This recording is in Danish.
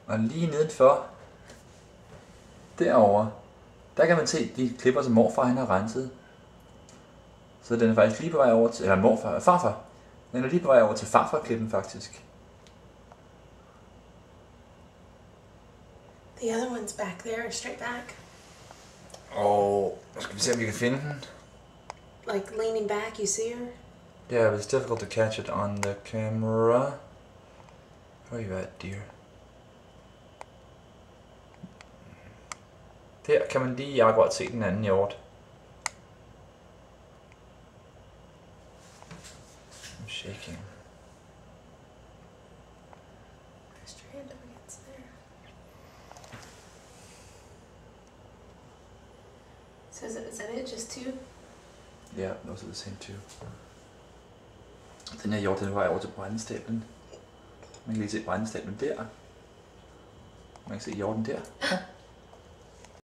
Og lige nedenfor, derovre, der kan man se de klipper, som morfar han har renset. Så den er faktisk lige på vej over til, eller farfar. Den er lige på vej over til farfarklippen faktisk. The other one's back there, straight back. Og nu skal vi se, om vi kan finde den. Like leaning back, you see her? Yeah, but it's difficult to catch it on the camera. Where are you at, dear? Der kan man lige akkurat se den anden hjort. I'm shaking. Rest your hand up against there. So is that it? Just two? Yeah, those are the same two. Den her hjort, den er på vej over til brændestablen. Man kan lige se brændestablen der. Man kan se hjorten der.